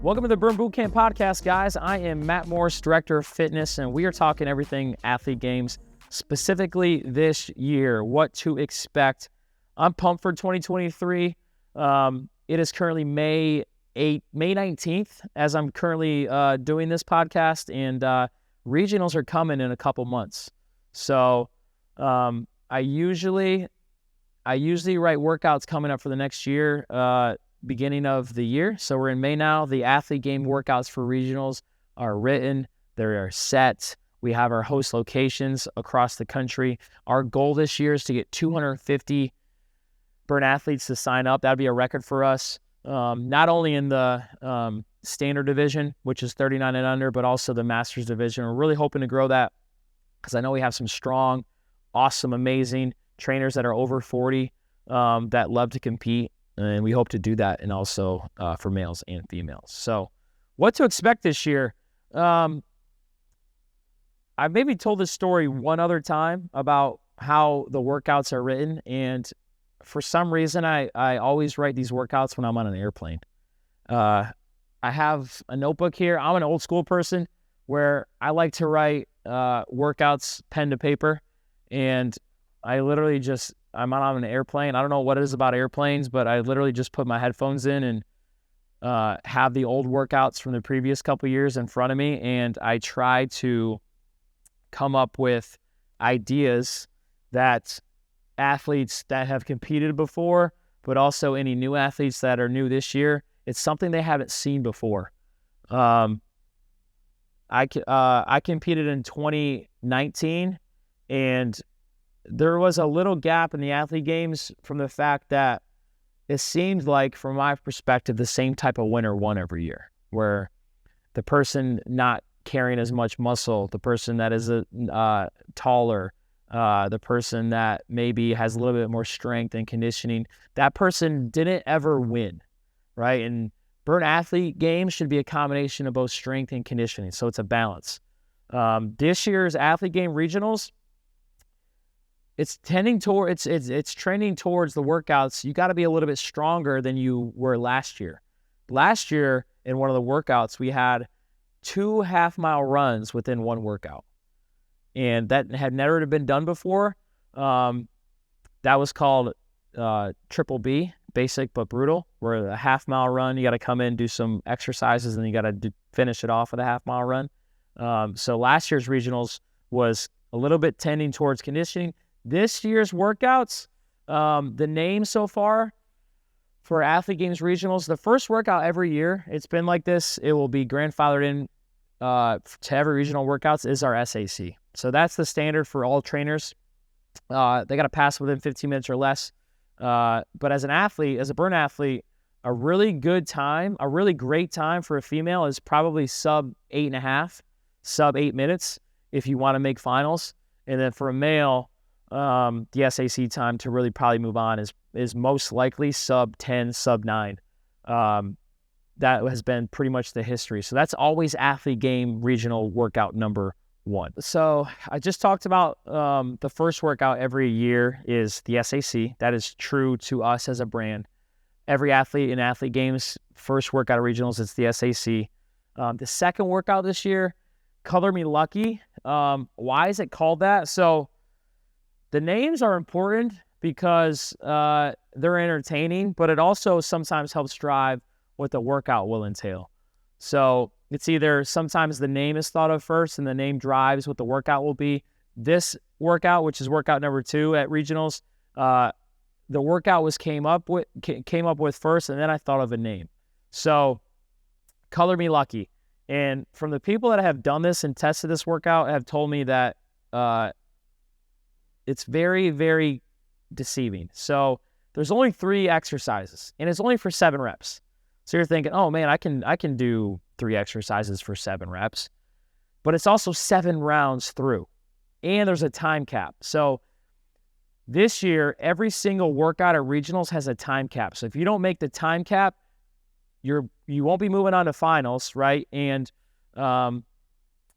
Welcome to the Burn Bootcamp Podcast, guys. I am Matt Morris, Director of Fitness, and we are talking everything athlete games, specifically this year, what to expect. I'm pumped for 2023. It is currently May 19th, as I'm currently doing this podcast, and regionals are coming in a couple months. So I usually write workouts coming up for the next year, beginning of the year. So we're in May now. The athlete game workouts for regionals are written. They are set. We have our host locations across the country. Our goal this year is to get 250 burn athletes to sign up. That'd be a record for us, not only in the standard division, which is 39 and under, but also the masters division. We're really hoping to grow that because I know we have some strong, awesome, amazing trainers that are over 40 that love to compete. And we hope to do that, and also for males and females. So what to expect this year? I've maybe told this story one other time about how the workouts are written. And for some reason, I always write these workouts when I'm on an airplane. I have a notebook here. I'm an old school person where I like to write workouts pen to paper. And I literally I'm on an airplane. I don't know what it is about airplanes, but I literally just put my headphones in and have the old workouts from the previous couple years in front of me. And I try to come up with ideas that athletes that have competed before, but also any new athletes that are new this year, it's something they haven't seen before. I competed in 2019, and there was a little gap in the athlete games from the fact that it seemed like, from my perspective, the same type of winner won every year, where the person not carrying as much muscle, the person that is taller, the person that maybe has a little bit more strength and conditioning, that person didn't ever win, right? And burn athlete games should be a combination of both strength and conditioning, so it's a balance. This year's athlete game regionals, it's trending towards the workouts. You got to be a little bit stronger than you were last year. Last year, in one of the workouts, we had 2 half-mile runs within one workout, and that had never been done before. That was called triple B, basic but brutal, where a half-mile run, you got to come in, do some exercises, and you got to finish it off with a half-mile run. So last year's regionals was a little bit tending towards conditioning. This year's workouts, the name so far for athlete games regionals, the first workout every year, it's been like this. It will be grandfathered in to every regional workouts, is our SAC. So that's the standard for all trainers. They got to pass within 15 minutes or less. But as an athlete, as a burn athlete, a really great time for a female is probably sub 8.5, sub 8 minutes if you want to make finals. And then for a male, the SAC time to really probably move on is most likely sub 10, sub 9. That has been pretty much the history. So that's always athlete game regional workout number 1. So I just talked about the first workout every year is the SAC. That is true to us as a brand. Every athlete in athlete games, first workout of regionals, it's the SAC. The second workout this year, Color Me Lucky. Why is it called that? So the names are important because they're entertaining, but it also sometimes helps drive what the workout will entail. So it's either sometimes the name is thought of first and the name drives what the workout will be. This workout, which is workout number 2 at regionals, the workout came up with first, and then I thought of a name. So Color Me Lucky. And from the people that have done this and tested this workout have told me that it's very, very deceiving. So there's only 3 exercises, and it's only for 7 reps. So you're thinking, oh man, I can do 3 exercises for 7 reps, but it's also 7 rounds through, and there's a time cap. So this year, every single workout at regionals has a time cap. So if you don't make the time cap, you won't be moving on to finals, right? And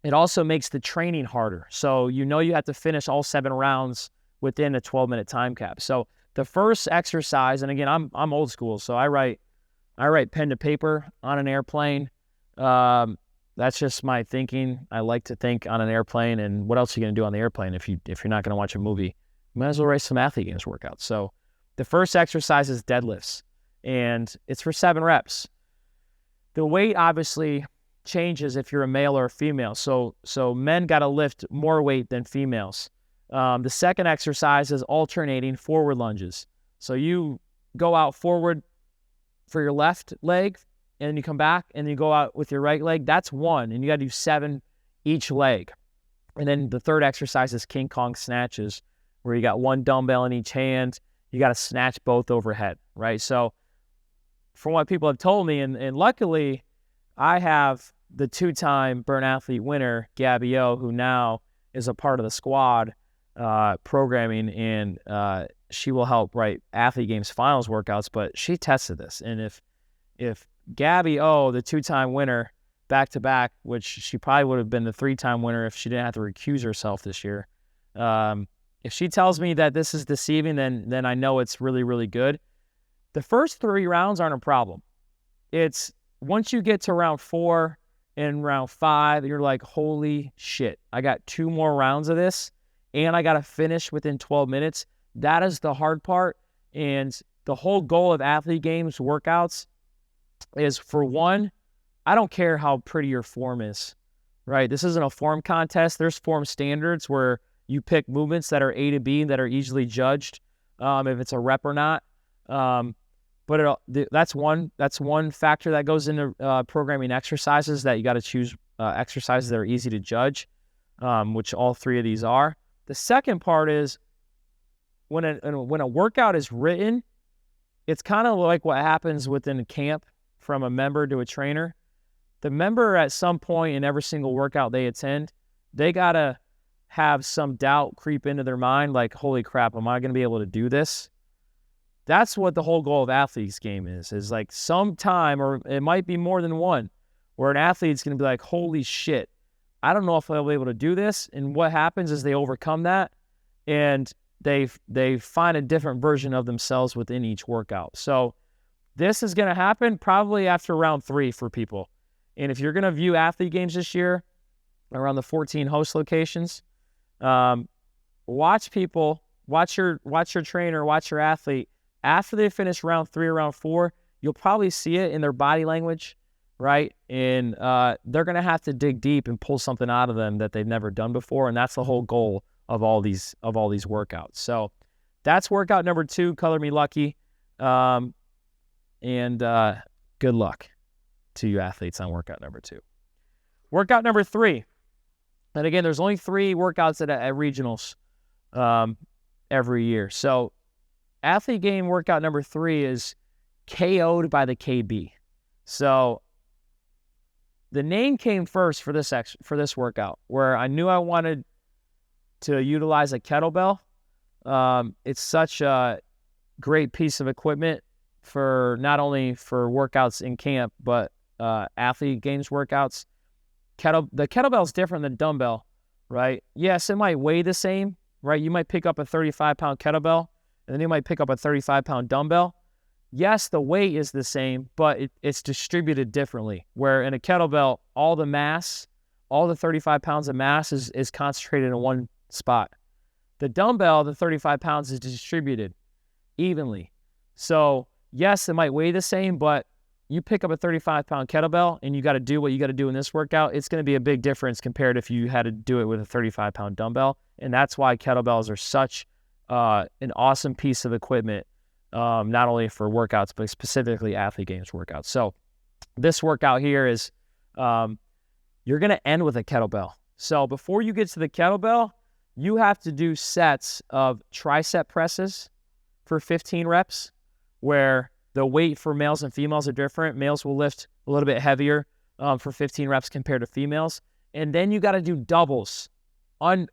it also makes the training harder. So you have to finish all 7 rounds within a 12-minute time cap. So the first exercise, and again, I'm old school, so I write I write pen to paper on an airplane. That's just my thinking. I like to think on an airplane, and what else are you going to do on the airplane if you're not going to watch a movie? You might as well write some athlete games workouts. So the first exercise is deadlifts, and it's for 7 reps. The weight obviously changes if you're a male or a female. So men got to lift more weight than females. The second exercise is alternating forward lunges. So you go out forward for your left leg, and then you come back, and then you go out with your right leg. That's 1, and you got to do 7 each leg. And then the third exercise is King Kong snatches, where you got 1 dumbbell in each hand. You got to snatch both overhead, right? So from what people have told me, and luckily I have the 2-time Burn Athlete winner, Gabby O, who now is a part of the squad programming, and she will help write Athlete Games finals workouts, but she tested this. And if Gabby O, the 2-time winner, back-to-back, which she probably would have been the 3-time winner if she didn't have to recuse herself this year, if she tells me that this is deceiving, then I know it's really, really good. The first 3 rounds aren't a problem. It's once you get to round 4 and round 5, you're like, holy shit, I got 2 more rounds of this, and I got to finish within 12 minutes. That is the hard part. And the whole goal of Athlete Games workouts is, for one, I don't care how pretty your form is, right? This isn't a form contest. There's form standards where you pick movements that are A to B that are easily judged if it's a rep or not. But that's one factor that goes into programming exercises, that you got to choose exercises that are easy to judge, which all 3 of these are. The second part is when a workout is written, it's kind of like what happens within a camp from a member to a trainer. The member, at some point in every single workout they attend, they got to have some doubt creep into their mind, like, holy crap, am I going to be able to do this? That's what the whole goal of Athlete's Game is like some time, or it might be more than one, where an athlete's going to be like, holy shit, I don't know if I'll be able to do this. And what happens is they overcome that, and they find a different version of themselves within each workout. So this is going to happen probably after round 3 for people. And if you're going to view Athlete Games this year around the 14 host locations, watch people, watch your trainer, watch your athlete. After they finish round 3 or round 4, you'll probably see it in their body language, right? And they're going to have to dig deep and pull something out of them that they've never done before. And that's the whole goal of all these workouts. So that's workout number 2, Color Me Lucky. And good luck to you athletes on workout number 2. Workout number 3. And again, there's only 3 workouts at regionals every year. So Athlete Game workout number 3 is KO'd by the KB. So the name came first for this workout, where I knew I wanted to utilize a kettlebell. It's such a great piece of equipment for not only for workouts in camp, but Athlete Games workouts. The kettlebell is different than dumbbell, right? Yes, it might weigh the same, right? You might pick up a 35-pound kettlebell, and then you might pick up a 35-pound dumbbell. Yes, the weight is the same, but it's distributed differently. Where in a kettlebell, all the mass, all the 35 pounds of mass is concentrated in one spot. The dumbbell, the 35 pounds, is distributed evenly. So yes, it might weigh the same, but you pick up a 35-pound kettlebell and you got to do what you got to do in this workout, it's going to be a big difference compared if you had to do it with a 35-pound dumbbell. And that's why kettlebells are such an awesome piece of equipment, not only for workouts, but specifically Athlete Games workouts. So this workout here is you're going to end with a kettlebell. So before you get to the kettlebell, you have to do sets of tricep presses for 15 reps, where the weight for males and females are different. Males will lift a little bit heavier for 15 reps compared to females. And then you got to do doubles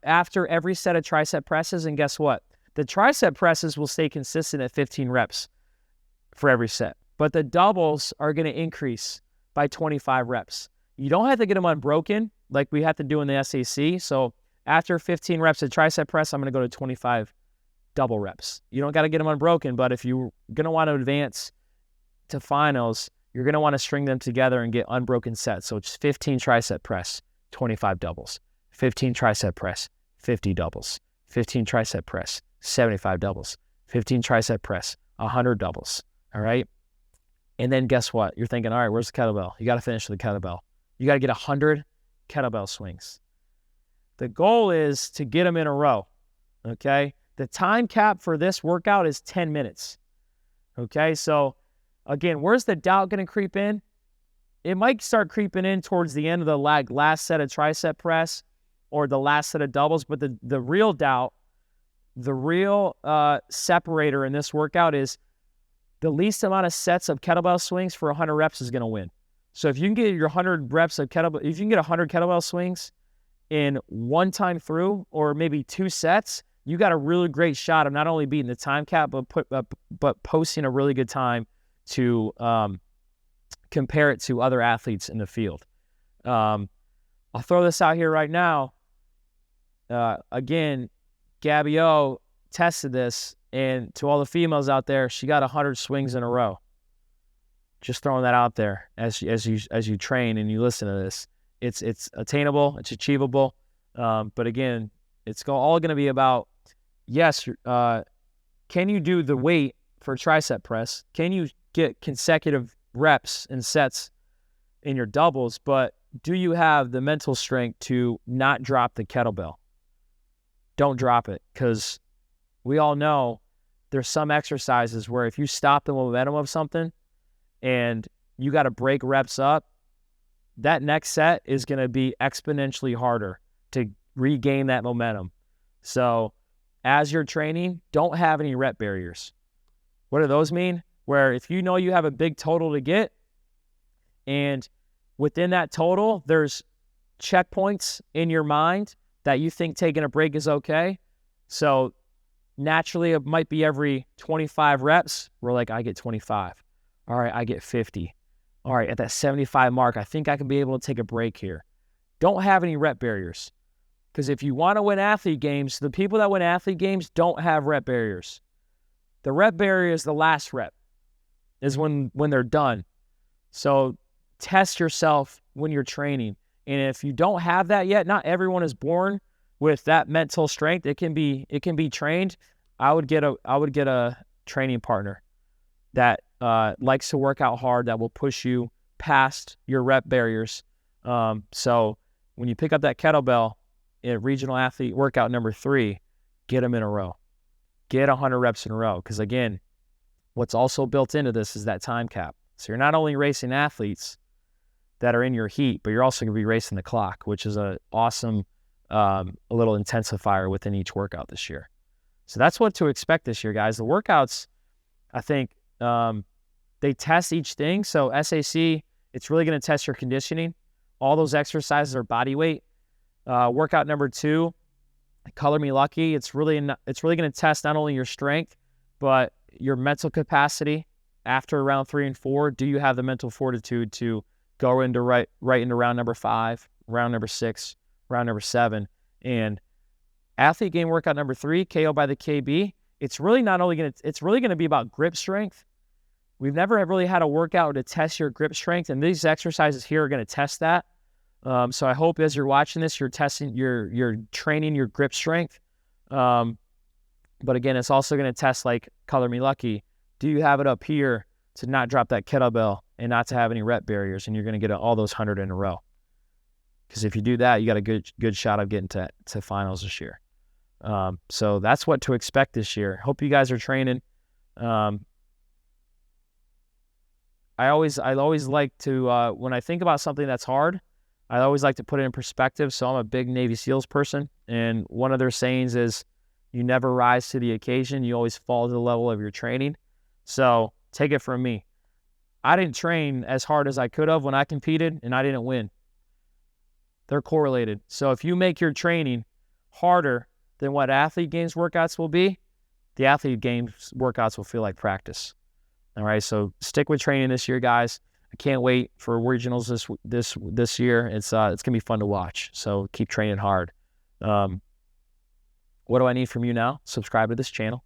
after every set of tricep presses. And guess what? The tricep presses will stay consistent at 15 reps for every set, but the doubles are going to increase by 25 reps. You don't have to get them unbroken like we have to do in the SAC. So after 15 reps of tricep press, I'm going to go to 25 double reps. You don't got to get them unbroken, but if you're going to want to advance to finals, you're going to want to string them together and get unbroken sets. So it's 15 tricep press, 25 doubles, 15 tricep press, 50 doubles, 15 tricep press, 75 doubles, 15 tricep press, 100 doubles. All right. And then guess what? You're thinking, all right, where's the kettlebell? You got to finish with the kettlebell. You got to get 100 kettlebell swings. The goal is to get them in a row. Okay. The time cap for this workout is 10 minutes. Okay. So again, where's the doubt going to creep in? It might start creeping in towards the end of the last set of tricep press or the last set of doubles. But the real doubt, the real separator in this workout is the least amount of sets of kettlebell swings for 100 reps is going to win. So if you can get your 100 reps of kettlebell, if you can get 100 kettlebell swings in one time through or maybe 2 sets, you got a really great shot of not only beating the time cap, but posting a really good time to compare it to other athletes in the field. I'll throw this out here right now. Again, Gabby O tested this, and to all the females out there, she got 100 swings in a row. Just throwing that out there as you train and you listen to this. It's attainable, it's achievable, but again, it's all going to be about, yes, can you do the weight for tricep press? Can you get consecutive reps and sets in your doubles? But do you have the mental strength to not drop the kettlebell? Don't drop it, because we all know there's some exercises where if you stop the momentum of something and you got to break reps up, that next set is going to be exponentially harder to regain that momentum. So as you're training, don't have any rep barriers. What do those mean? Where if you know you have a big total to get, and within that total, there's checkpoints in your mind that you think taking a break is okay. So naturally, it might be every 25 reps, we're like, I get 25. All right, I get 50. All right, at that 75 mark, I think I can be able to take a break here. Don't have any rep barriers. Because if you want to win athlete games, the people that win athlete games don't have rep barriers. The rep barrier is the last rep, is when they're done. So test yourself when you're training. And if you don't have that yet, not everyone is born with that mental strength. It can be trained. I would get a training partner that likes to work out hard, that will push you past your rep barriers. So when you pick up that kettlebell in regional athlete workout number 3, get them in a row. Get 100 reps in a row. Because again, what's also built into this is that time cap. So you're not only racing athletes that are in your heat, but you're also going to be racing the clock, which is an awesome little intensifier within each workout this year. So that's what to expect this year, guys. The workouts, I think, they test each thing. So SAC, it's really going to test your conditioning. All those exercises are body weight. Workout number 2, Color Me Lucky. It's really going to test not only your strength, but your mental capacity. After round 3 and 4, do you have the mental fortitude to go into right into round number 5, round number 6, round number 7, and athlete game workout number 3, KO by the KB. It's really going to be about grip strength. We've never really had a workout to test your grip strength, and these exercises here are going to test that. So I hope as you're watching this, you're training your grip strength. But again, it's also going to test, like Color Me Lucky. Do you have it up here to not drop that kettlebell and not to have any rep barriers, and you're going to get all those 100 in a row? Because if you do that, you got a good shot of getting to finals this year. So that's what to expect this year. Hope you guys are training. I always like to, when I think about something that's hard, I always like to put it in perspective. So I'm a big Navy SEALs person, and one of their sayings is, you never rise to the occasion, you always fall to the level of your training. So take it from me. I didn't train as hard as I could have when I competed, and I didn't win. They're correlated. So if you make your training harder than what athlete games workouts will be, the athlete games workouts will feel like practice. All right, so stick with training this year, guys. I can't wait for regionals this year. It's gonna be fun to watch. So keep training hard. What do I need from you now? Subscribe to this channel.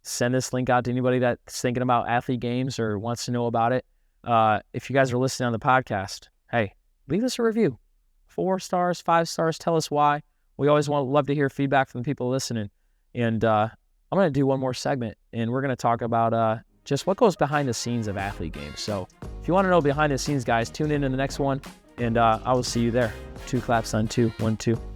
send this link out to anybody that's thinking about athlete games or wants to know about it. If you guys are listening on the podcast, hey, leave us a review. 4 stars, 5 stars, tell us why. We always love to hear feedback from the people listening. And I'm going to do one more segment, and we're going to talk about just what goes behind the scenes of athlete games. So if you want to know behind the scenes, guys, tune in the next one, and I will see you there. 2 claps on 2, 1, 2.